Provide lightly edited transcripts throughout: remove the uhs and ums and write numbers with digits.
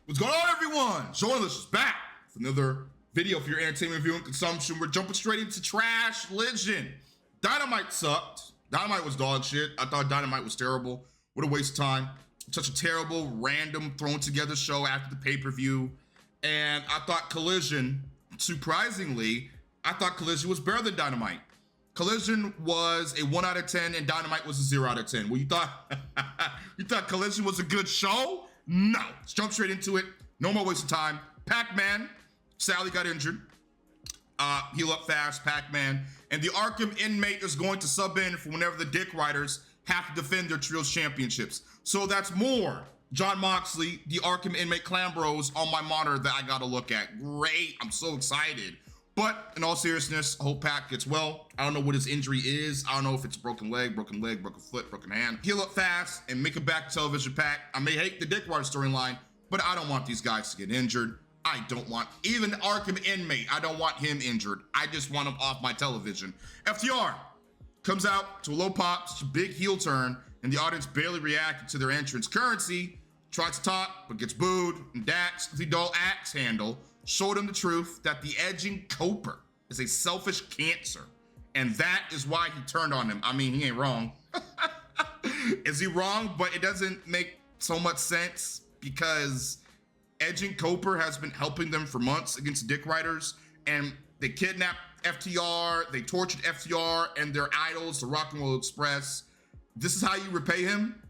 What's going on, everyone? Journalist is back with another video for your entertainment viewing consumption. We're jumping straight into Trash Legend. Dynamite sucked. Dynamite was dog shit. I thought Dynamite was terrible. What a waste of time. Such a terrible, random, thrown together show after the pay-per-view. And I thought Collision, surprisingly, I thought Collision was better than Dynamite. Collision was a 1 out of 10 and Dynamite was a 0 out of 10. Well, you thought Collision was a good show? No. Let's jump straight into it. No more waste of time. Pac-Man, Sally got injured. Heal up fast, Pac-Man. And the Arkham Inmate is going to sub in for whenever the Dick Riders have to defend their Trios championships. So that's more Jon Moxley, the Arkham Inmate Clan Bros on my monitor that I gotta look at. Great, I'm so excited. But in all seriousness, I hope Pac gets well. I don't know what his injury is. I don't know if it's a broken leg, broken foot, broken hand. Heal up fast and make it back to television, Pac. I may hate the Dick Rider storyline, but I don't want these guys to get injured. I don't want, even Arkham Inmate, I don't want him injured. I just want him off my television. FTR comes out to a low pop, such a big heel turn, and the audience barely reacted to their entrance. Currency tries to talk, but gets booed, and Dax, the dull axe handle, showed him the truth that the edging Coper is a selfish cancer. And that is why he turned on him. I mean, he ain't wrong. Is he wrong? But it doesn't make so much sense because edging Coper has been helping them for months against the Dick Riders. And they kidnapped FTR, they tortured FTR and their idols, the Rock and Roll Express. This is how you repay him?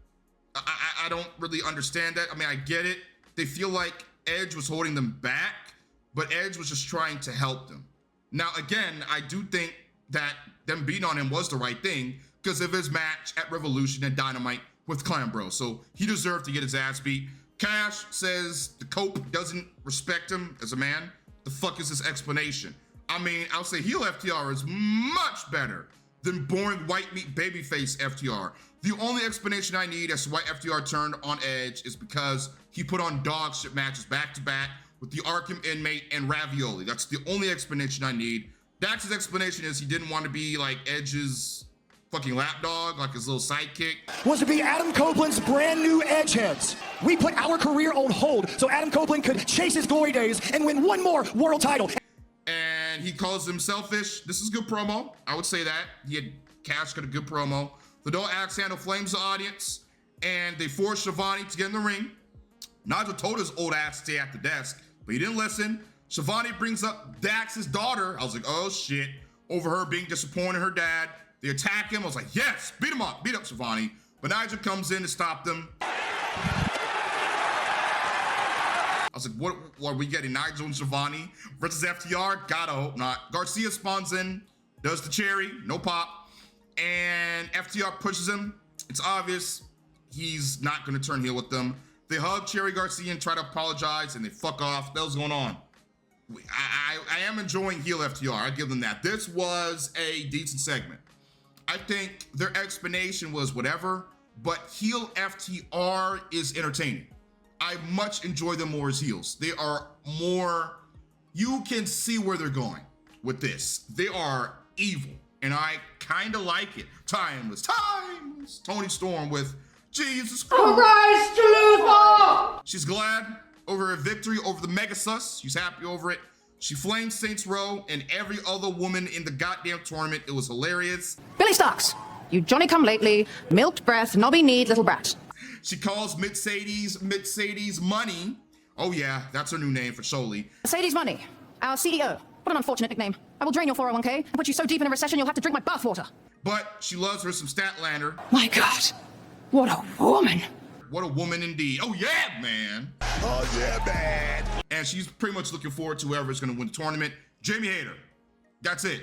I don't really understand that. I mean, I get it. They feel like Edge was holding them back, but Edge was just trying to help them. Now, again, I do think that them beating on him was the right thing because of his match at Revolution and Dynamite with Clan Bro. So he deserved to get his ass beat. Cash says the Cope doesn't respect him as a man. The fuck is this explanation? I mean, I'll say heel FTR is much better than boring white meat babyface FTR. The only explanation I need as to why FTR turned on Edge is because he put on dog shit matches back to back with the Arkham Inmate and Ravioli. That's the only explanation I need. Dax's explanation is he didn't want to be like Edge's fucking lapdog, like his little sidekick. Was to be Adam Copeland's brand new Edgeheads. We put our career on hold so Adam Copeland could chase his glory days and win one more world title. And he calls him selfish. This is good promo. I would say that. Cash got a good promo. The dual axe handle flames the audience, and they force Shivani to get in the ring. Nigel told his old ass to stay at the desk, but he didn't listen. Shivani brings up Dax's daughter. I was like, oh shit, over her being disappointed in her dad. They attack him. I was like, yes, beat him up, Shivani. But Nigel comes in to stop them. I was like, what are we getting? Nigel and Shivani versus FTR? Gotta hope not. Garcia spawns in, does the cherry, no pop. And FTR pushes him. It's obvious he's not gonna turn heel with them. They hug Cherry Garcia and try to apologize and they fuck off. What the hell's going on? I am enjoying heel FTR, I give them that. This was a decent segment. I think their explanation was whatever, but heel FTR is entertaining. I much enjoy them more as heels. They are more, you can see where they're going with this. They are evil, and I kind of like it. Timeless. Toni Storm with Jesus Christ, Luther! She's glad over her victory over the Megasus. She's happy over it. She flames Saints Row and every other woman in the goddamn tournament. It was hilarious. Billy Starks, you Johnny-come-lately, milked breath, knobby-kneed little brat. She calls Mercedes Money. Oh yeah, that's her new name for Soli. Mercedes Money, our CEO. What an unfortunate nickname. I will drain your 401k and put you so deep in a recession you'll have to drink my bathwater. But she loves her some Statlander. My God, what a woman. What a woman indeed. Oh yeah, man. Oh yeah, man. And she's pretty much looking forward to whoever's gonna win the tournament. Jamie Hayter. That's it.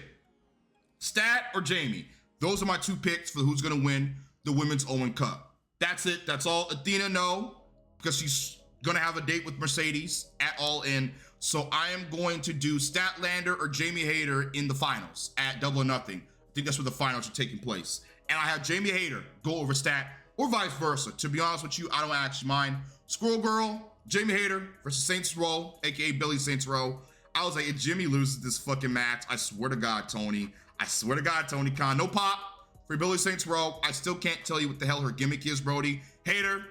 Stat or Jamie. Those are my two picks for who's gonna win the Women's Owen Cup. That's it. That's all Athena know because she's gonna have a date with Mercedes at All In. So I am going to do Statlander or Jamie Hayter in the finals at Double or Nothing. I think that's where the finals are taking place. And I have Jamie Hayter go over Stat or vice versa. To be honest with you, I don't actually mind. Squirrel Girl, Jamie Hayter versus Saints Row, aka Billy Saints Row. I was like, if Jimmy loses this fucking match, I swear to God, Tony. I swear to God, Tony Khan. No pop for Billy Saints Row. I still can't tell you what the hell her gimmick is, Brody. Hayter,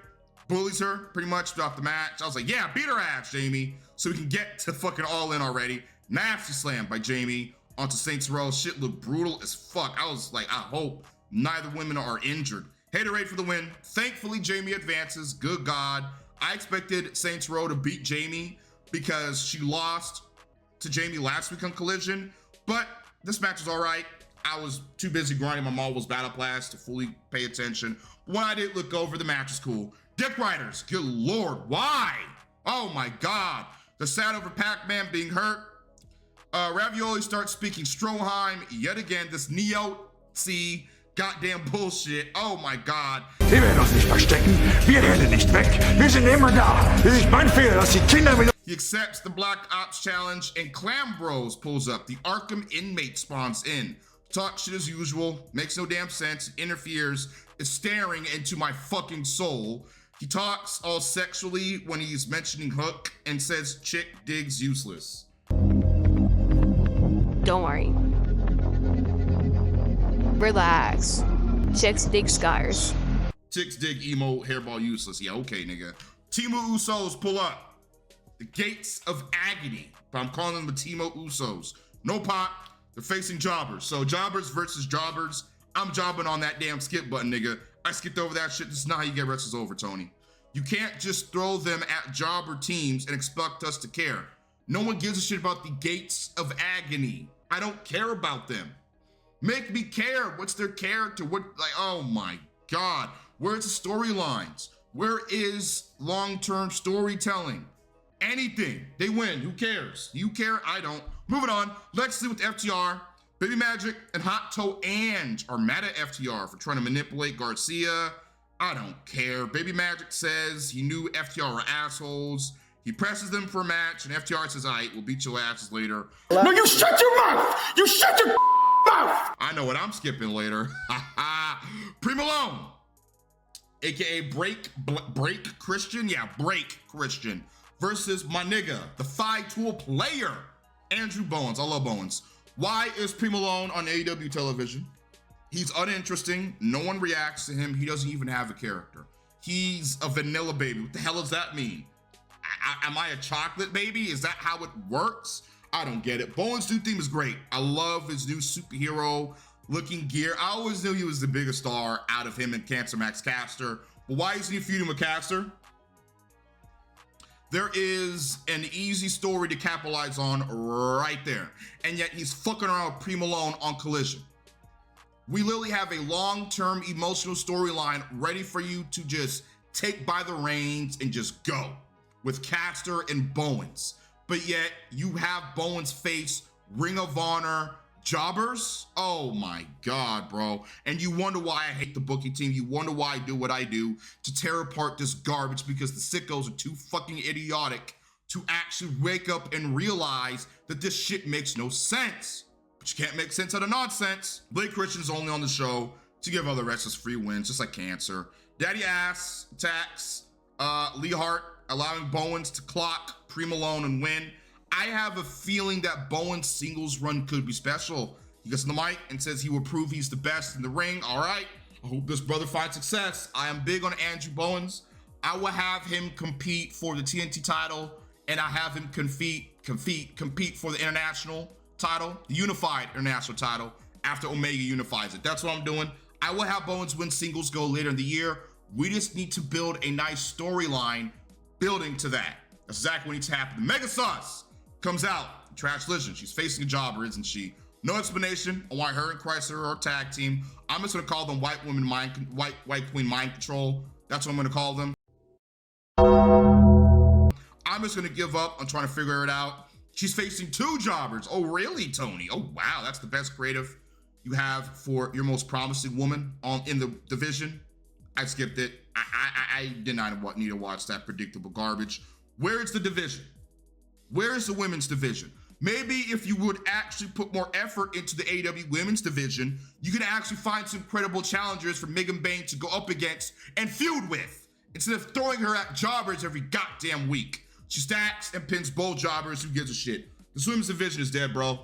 bullies her pretty much throughout the match. I was like, yeah, beat her ass, Jamie, so we can get to fucking All In already. Nasty slam by Jamie onto Saints Row. Shit looked brutal as fuck. I was like, I hope neither women are injured. Haterade for the win. Thankfully, Jamie advances. Good God. I expected Saints Row to beat Jamie because she lost to Jamie last week on Collision, but this match was all right. I was too busy grinding my Marvel's Battle Pass to fully pay attention. When I did look over, the match was cool. Dick Riders, good Lord, why? Oh my God. The sad over Pac-Man being hurt. Ravioli starts speaking Stroheim yet again. This Neo-C goddamn bullshit. Oh my God. Wir werden uns nicht verstecken. Wir rennen nicht weg. Wir sind immer da. Es ist mein Fehler, dass die Kinder wieder... He accepts the Black Ops challenge and Clam Bros pulls up. The Arkham Inmate spawns in. Talk shit as usual. Makes no damn sense. Interferes. Is staring into my fucking soul. He talks all sexually when he's mentioning Hook and says chick digs useless. Don't worry. Relax. Chicks dig scars. Chicks dig emo hairball useless. Yeah, okay, nigga. Timo Usos pull up. The Gates of Agony. But I'm calling them the Timo Usos. No pop. They're facing jobbers. So jobbers versus jobbers. I'm jobbing on that damn skip button, nigga. I skipped over that shit. This is not how you get wrestlers over, Tony. You can't just throw them at jobber teams and expect us to care. No one gives a shit about the Gates of Agony. I don't care about them. Make me care. What's their character? What, like, oh my God. Where's the storylines? Where is long-term storytelling? Anything. They win. Who cares? You care? I don't. Moving on. Let's see with FTR. Baby Magic and Hot Toe Ange are mad at FTR for trying to manipulate Garcia. I don't care. Baby Magic says he knew FTR were assholes. He presses them for a match, and FTR says, all right, we'll beat your asses later. No, you shut your mouth! You shut your mouth! I know what I'm skipping later. Pre-Malone, aka Break Christian? Yeah, Break Christian versus my nigga, the Tool player, Andrew Bowens. I love Bowens. Why is Pre-Malone on AEW television? He's uninteresting. No one reacts to him. He doesn't even have a character. He's a vanilla baby. What the hell does that mean? Am I a chocolate baby? Is that how it works? I don't get it. Bowens' new theme is great. I love his new superhero looking gear. I always knew he was the biggest star out of him and Cancer Max Caster. But why isn't he feuding with Caster? There is an easy story to capitalize on right there. And yet he's fucking around with Pre-Malone on Collision. We literally have a long-term emotional storyline ready for you to just take by the reins and just go with Caster and Bowens. But yet you have Bowens face Ring of Honor jobbers. Oh my God, bro. And you wonder why I hate the booking team. You wonder why I do what I do to tear apart this garbage, because the sickos are too fucking idiotic to actually wake up and realize that this shit makes no sense. But you can't make sense out of nonsense. Blake Christian's only on the show to give other wrestlers free wins, just like Cancer. Daddy Ass attacks Lee Hart, allowing Bowens to clock Pre-Malone and win. I have a feeling that Bowens' singles run could be special. He gets on the mic and says he will prove he's the best in the ring. All right, I hope this brother finds success. I am big on Andrew Bowens. I will have him compete for the TNT title, and I have him compete for the international title, the unified international title, after Omega unifies it. That's what I'm doing. I will have Bowens win singles go later in the year. We just need to build a nice storyline building to that. That's exactly what needs to happen. The Mega Sauce comes out, Trash Legend. She's facing a jobber, isn't she? No explanation on why her and Chrysler are a tag team. I'm just gonna call them White Queen Mind Control. That's what I'm gonna call them. I'm just gonna give up on trying to figure it out. She's facing two jobbers. Oh, really, Tony? Oh, wow, that's the best creative you have for your most promising woman in the division. I skipped it. I did not need to watch that predictable garbage. Where is the division? Where is the women's division? Maybe if you would actually put more effort into the AEW women's division, you could actually find some credible challengers for Megan Bayne to go up against and feud with, instead of throwing her at jobbers every goddamn week. She stacks and pins both jobbers. Who gives a shit? This women's division is dead, bro.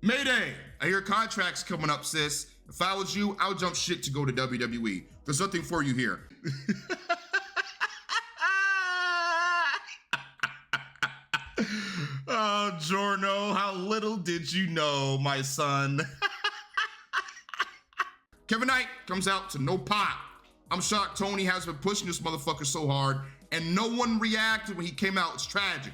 Mayday. I hear contracts coming up, sis. If I was you, I would jump shit to go to WWE. There's nothing for you here. Oh, Giorno, how little did you know, my son? Kevin Knight comes out to no pop. I'm shocked Tony has been pushing this motherfucker so hard and no one reacted when he came out. It's tragic.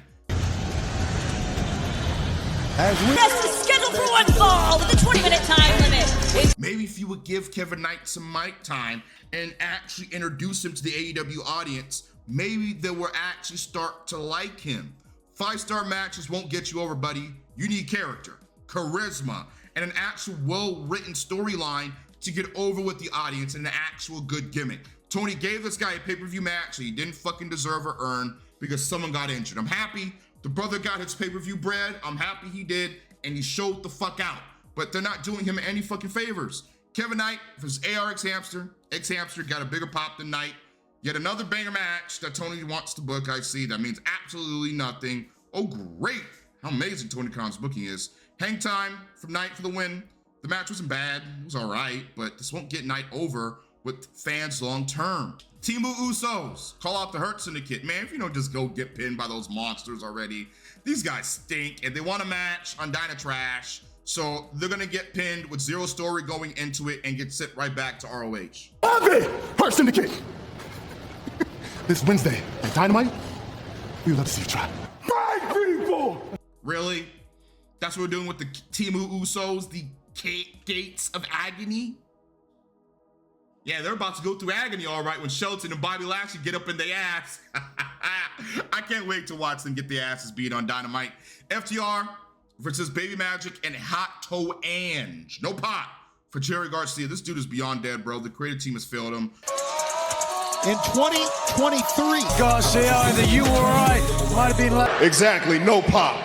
Yes, is scheduled for one fall with a 20-minute time limit. Maybe if you would give Kevin Knight some mic time and actually introduce him to the AEW audience, maybe they will actually start to like him. 5-star matches won't get you over, buddy. You need character, charisma, and an actual well-written storyline to get over with the audience and an actual good gimmick. Tony gave this guy a pay-per-view match that he didn't fucking deserve or earn because someone got injured. I'm happy the brother got his pay-per-view bread. I'm happy he did, and he showed the fuck out. But they're not doing him any fucking favors. Kevin Knight versus ARX Hamster. X-Hamster got a bigger pop than Knight. Yet another banger match that Tony wants to book, I see. That means absolutely nothing. Oh, great. How amazing Tony Khan's booking is. Hang time from Knight for the win. The match wasn't bad. It was all right, but this won't get Knight over with fans long term. Team Usos call out the Hurt Syndicate. Man, if you don't just go get pinned by those monsters already, these guys stink and they want a match on Dynatrash. So they're gonna get pinned with zero story going into it and get sent right back to ROH. Bobby! Hurt Syndicate! This Wednesday at Dynamite, we would love to see you try. Fight people! Really? That's what we're doing with the Team Usos, the Gates of Agony? Yeah, they're about to go through agony, all right, when Shelton and Bobby Lashley get up in their ass. I can't wait to watch them get their asses beat on Dynamite. FTR versus Baby Magic and Hot Toe Ange. No pot for Jerry Garcia. This dude is beyond dead, bro. The creative team has failed him. In 2023, Garcia, either you or I might have been like... Exactly, no pop.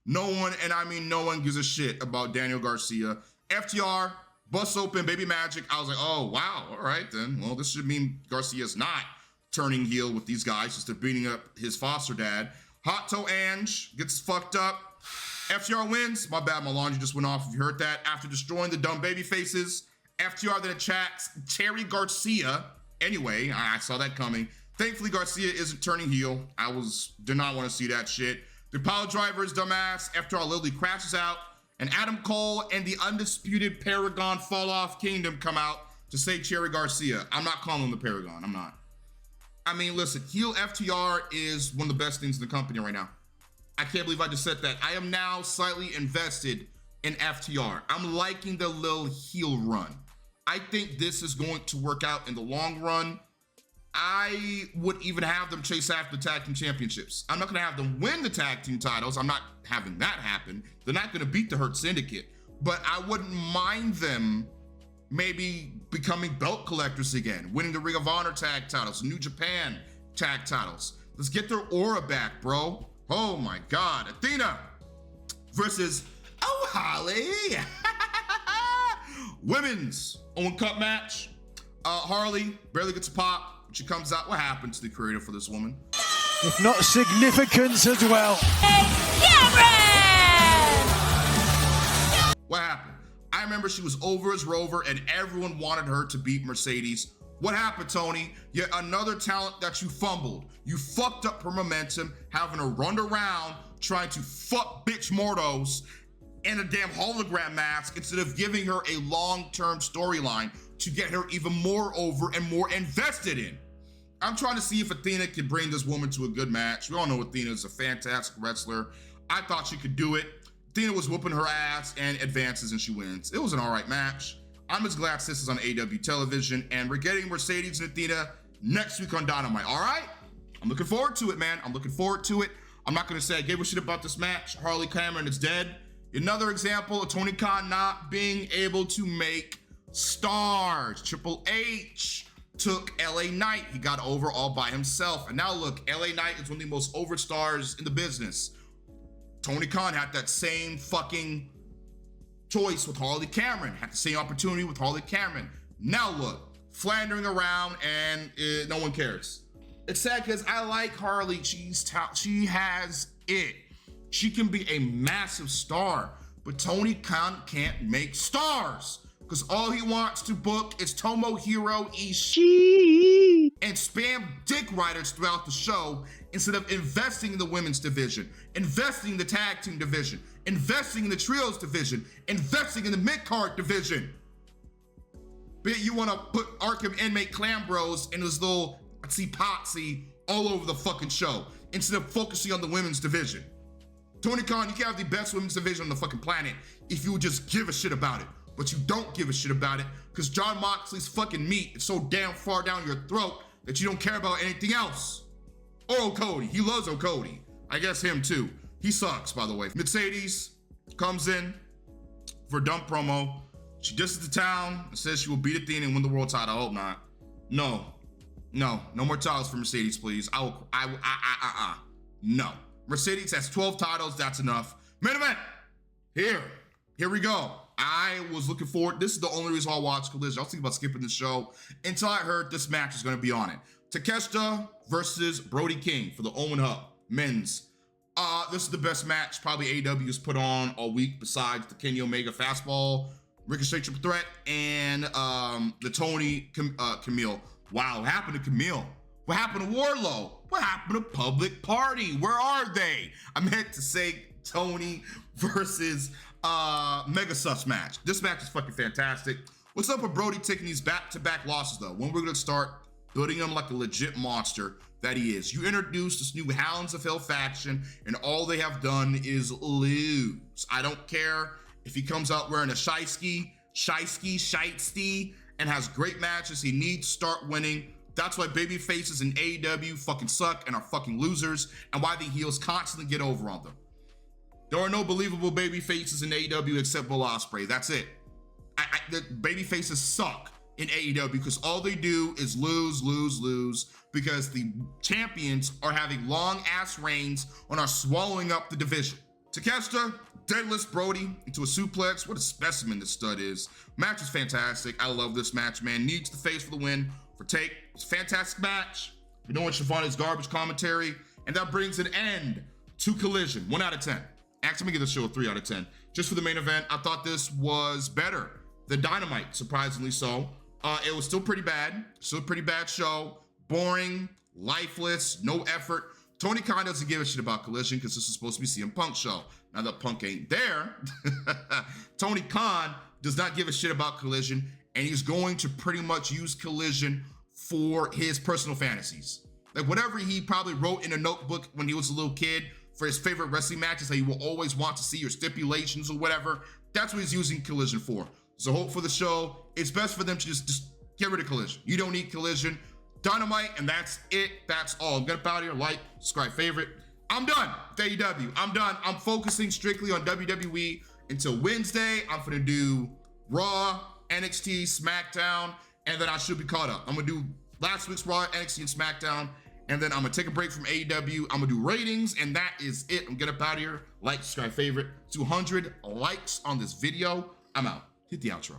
No one, and I mean no one, gives a shit about Daniel Garcia. FTR, bust open Baby Magic. I was like, oh, wow, all right then. Well, this should mean Garcia's not turning heel with these guys, just they're beating up his foster dad. Hot Toe Ange gets fucked up. FTR wins. My bad, my laundry just went off if you heard that. After destroying the dumb baby faces, FTR then attacks Terry Garcia. Anyway, I saw that coming. Thankfully, Garcia isn't turning heel. Did not want to see that shit. The pile driver's dumbass, FTR literally crashes out, and Adam Cole and the undisputed Paragon Fall Off Kingdom come out to save Terry Garcia. I'm not calling him the Paragon, I'm not. I mean, listen, heel FTR is one of the best things in the company right now. I can't believe I just said that. I am now slightly invested in FTR. I'm liking the little heel run. I think this is going to work out in the long run. I would even have them chase after the tag team championships. I'm not gonna have them win the tag team titles. I'm not having that happen. They're not gonna beat the Hurt Syndicate, but I wouldn't mind them maybe becoming belt collectors again, winning the Ring of Honor tag titles, New Japan tag titles. Let's get their aura back, bro. Oh my God, Athena versus Holly. Women's Owen Cup match. Harley barely gets a pop. She comes out. What happened to the creator for this woman? If not significance as well. What happened? I remember she was over as Rover and everyone wanted her to beat Mercedes. What happened, Tony? Yet another talent that you fumbled. You fucked up her momentum, having her run around trying to fuck bitch Mordos in a damn hologram mask instead of giving her a long-term storyline to get her even more over and more invested in. I'm trying to see if Athena can bring this woman to a good match. We all know Athena is a fantastic wrestler. I thought she could do it. Athena was whooping her ass and advances and she wins. It was an all right match. I'm just glad this is on AEW television and we're getting Mercedes and Athena next week on Dynamite, all right? I'm looking forward to it, man. I'm looking forward to it. I'm not gonna say I gave a shit about this match. Harley Cameron is dead. Another example of Tony Khan not being able to make stars. Triple H took LA Knight. He got over all by himself. And now look, LA Knight is one of the most over stars in the business. Tony Khan had that same fucking choice with Harley Cameron, had the same opportunity with Harley Cameron. Now look, floundering around and no one cares. It's sad because I like Harley. She has it. She can be a massive star, but Tony Khan can't make stars because all he wants to book is Tomohiro Ishii. and spam dick riders throughout the show instead of investing in the women's division, investing in the tag team division, investing in the trios division, investing in the mid-card division. But you want to put Arkham Inmate Clan Bros and this little potsy all over the fucking show instead of focusing on the women's division. Tony Khan, you can have the best women's division on the fucking planet if you would just give a shit about it. But you don't give a shit about it because Jon Moxley's fucking meat is so damn far down your throat that you don't care about anything else. Or Okody, he loves Okody. I guess him too. He sucks, by the way. Mercedes comes in for a dumb promo. She disses the town and says she will beat Athena and win the world title. I hope not. No more titles for Mercedes, please. No. Mercedes has 12 titles, that's enough. Main event, here we go. I was looking forward, this is the only reason I watched Collision. I was thinking about skipping the show until I heard this match is gonna be on it. Takeshita versus Brody King for the Owen Hub men's. This is the best match probably AEW has put on all week besides the Kenny Omega fastball, Ricochet triple threat, and the Tony Camille. Wow, what happened to Camille? What happened to Wardlow? What happened to Public Party? Where are they? I meant to say Tony versus Mega Sus match. This match is fucking fantastic. What's up with Brody taking these back-to-back losses though? When we're gonna start building him like a legit monster that he is. You introduced this new Hounds of Hell faction and all they have done is lose. I don't care if he comes out wearing a shiesty, and has great matches. He needs to start winning. That's why baby faces in AEW fucking suck and are fucking losers, and why the heels constantly get over on them. There are no believable baby faces in AEW except Will Ospreay. That's it. The baby faces suck in AEW because all they do is lose because the champions are having long ass reigns and are swallowing up the division. Takeshita deadlifts Brody into a suplex. What a specimen this stud is. Match is fantastic. I love this match, man. Needs the face for the win for Take. It's a fantastic match. We know what Shivani's garbage commentary, and that brings an end to Collision. 1 out of 10. Actually, I'm gonna give this show a 3 out of 10. Just for the main event, I thought this was better than Dynamite, surprisingly so. It was still pretty bad. Still a pretty bad show. Boring, lifeless, no effort. Tony Khan doesn't give a shit about Collision because this is supposed to be CM Punk's show. Now that Punk ain't there, Tony Khan does not give a shit about Collision, and he's going to pretty much use Collision for his personal fantasies. Like whatever he probably wrote in a notebook when he was a little kid for his favorite wrestling matches that he will always want to see, your stipulations or whatever, that's what he's using Collision for. So hope for the show. It's best for them to just get rid of Collision. You don't need Collision. Dynamite, and that's it. That's all. Get up out of here. Like, subscribe, favorite. I'm done with AEW. I'm done. I'm focusing strictly on WWE until Wednesday. I'm gonna do Raw, NXT, SmackDown, and then I should be caught up. I'm gonna do last week's Raw, NXT, and SmackDown, and then I'm gonna take a break from AEW. I'm gonna do ratings, and that is it. I'm gonna get up out of here. Like, subscribe, favorite. 200 likes on this video. I'm out. Hit the outro.